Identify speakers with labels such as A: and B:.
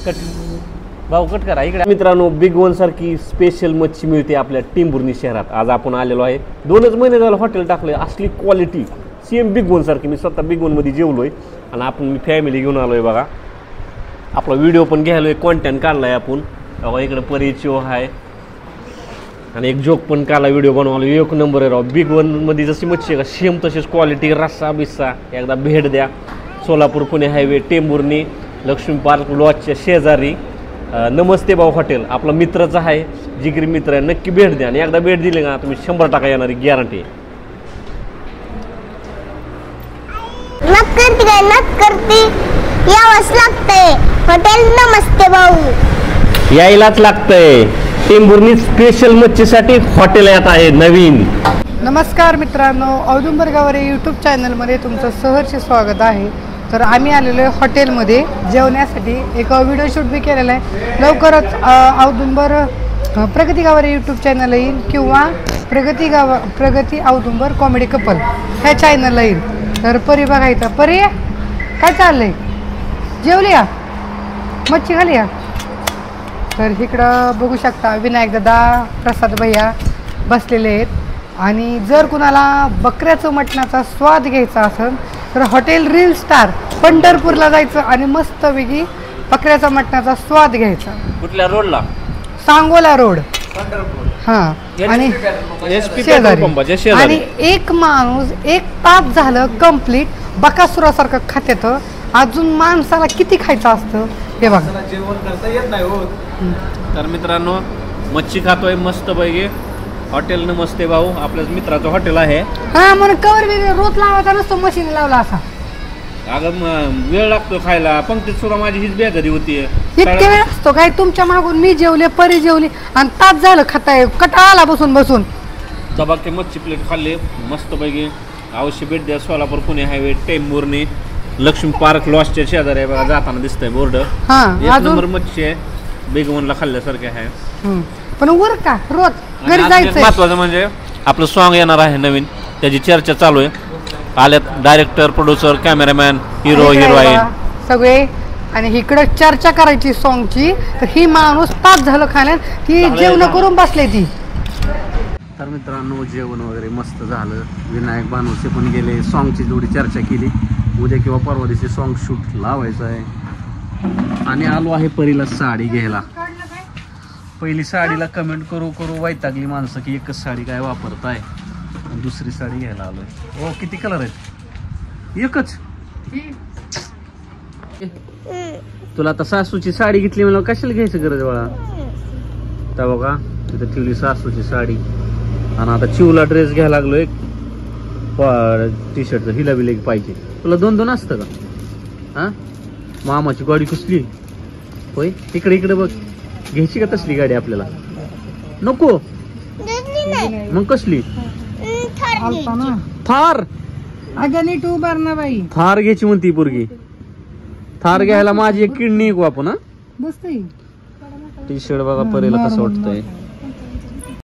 A: Cut भाऊ cut करा इकडे. मित्रांनो, बिग वन सारखी स्पेशल मच्छी मिळते आपल्या टेंभुर्णी शहरात. आज आपण आलेलो आहे. 2च महिने झालं हॉटेल टाकलंय. असली क्वालिटी सेम बिग वन सारखी. मी स्वतः बिग वन मध्ये जेवलोय आणि आपण मी फॅमिली घेऊन आलोय बघा. आपला व्हिडिओ पण घ्यायलोय, कॉन्टेंट काढलाय आपण. बघा इकडे परिचय आहे आणि एक जोक पण काढला, व्हिडिओ बनवला. एक नंबर आहे राव. बिग वन मध्ये जशी मच्छी आहे का सेम तशीच क्वालिटी. रस्सा बिस्सा एकदा भेट द्या. सोलापूर पुणे हायवे टेंभुर्णी लक्ष्मी पार्क लॉजच्या शेजारी नमस्ते भाऊ हॉटेल आपला मित्राचं आहे, जिगरी मित्र आहे. नक्की भेट द्या आणि एकदा भेट दिली का तुम्ही 100% येणारी गॅरंटी.
B: यावंच लागतंय हॉटेल नमस्ते भाऊ.
A: यायलाच लागतंय. टेंभुर्णी स्पेशल मच्छीसाठी हॉटेल येत आहे नवीन.
C: नमस्कार मित्रांनो, औदुंबर गावरे यूट्यूब चॅनलमध्ये तुमचं सहर्ष स्वागत आहे. तर आम्ही आलेलो आहे हॉटेलमध्ये जेवण्यासाठी. एक व्हिडिओ शूट बी केलेला आहे. लवकरच औदुंबर प्रगती गावरे यूट्यूब चॅनल येईल किंवा प्रगती औदुंबर कॉमेडी कपल ह्या चॅनलला येईल. तर परी बघायचा. परी काय चाललंय? जेवली या? मच्छी खाली या? तर इकडं बघू शकता विनायक दादा, प्रसाद भैया बसलेले आहेत. आणि जर कुणाला बकऱ्याचं मटणाचा स्वाद घ्यायचा असेल तर हॉटेल रील स्टार पंढरपूरला जायचं आणि मस्तपैकी बकऱ्याचा मटणाचा स्वाद घ्यायचा.
A: कुठल्या रोडला?
C: सांगोला रोड. हां, आणि शेजारी. आणि एक माणूस 1 तास झालं कंप्लीट बकासुरासारखं खात्यात. अजून माणसाला किती खायचं असतं हे बघा.
A: जेवण करता येत नाही हो. तर मित्रांनो, मच्छी खातोय मस्त पैकी. हॉटेल नमस्ते भाऊ आपल्याच मित्राचं हॉटेल आहे.
C: हा, म्हणून कवर वेगळे रोज लावायचा नसतो, मशीन लावला असा.
A: अगं वेळ लागतो खायला. पंक्तीत सुद्धा माझी हीच बेजारी होती.
C: इतके वेळ असतो काय? तुमच्या मागून मी जेवले, परी जेवली आणि तास झालं खाताय. कटाळा आला बसून बसून.
A: चबाके मच्छी प्लेट खाल्ली मस्त पैकी. अवश्य भेट द्या. सोलापूर पुणे हायवे टेंभुर्णी लक्ष्मी पार्क लॉजच्या शेजारी आहे बघा. जाताना दिसतंय बोर्ड. एक नंबर मच्छी आहे. बिग वनला खाल्ल्यासारखे आहे.
C: पण वर का रोज घरी जायचं.
A: महत्वाचं म्हणजे आपलं सॉन्ग येणार आहे नवीन, त्याची चर्चा चालू आहे. आल्यात director, producer, cameraman, hero heroine
C: सगळे. आणि इकडं चर्चा करायची सॉन्गची. तर ही माणूस तास झालं खाण्यात ती जेवण करून बसले ती.
A: तर मित्रांनो, जेवण वगैरे मस्त झालं. विनायक बानोसे पण गेले. सॉन्गची थोडी चर्चा केली. उद्या किंवा परवा दिवशी सॉन्ग शूट लावायचं आहे. आणि आलो आहे परीला साडी घ्यायला. पहिली साडीला कमेंट करू करू वैतागली माणसं की एकच साडी काय वापरताय. दुसरी साडी घ्यायला आलोय. किती कलर आहेत? एकच. तुला आता सासूची साडी घेतली मला कशाला घ्यायचं गरज बाळा. त्या बघा तिथं ठेवली सासूची साडी. आणि आता चिवला ड्रेस घ्यायला लागलोय. टी शर्टचं हिला बिले पाहिजे. तुला 2 असतं का? हा, मामाची गाडी कसली होय? इकडे बघ. घ्यायची का तसली गाडी आपल्याला? नको मग कसली? थार.
C: अगं नीट उभार ना बाई.
A: थार घ्यायची म्हणती पोरगी. थार घ्यायला माझी एक किडनी ऐकू आपण. हा,
C: बसतोय.
A: टी शर्ट बघा परीला कसं वाटतंय.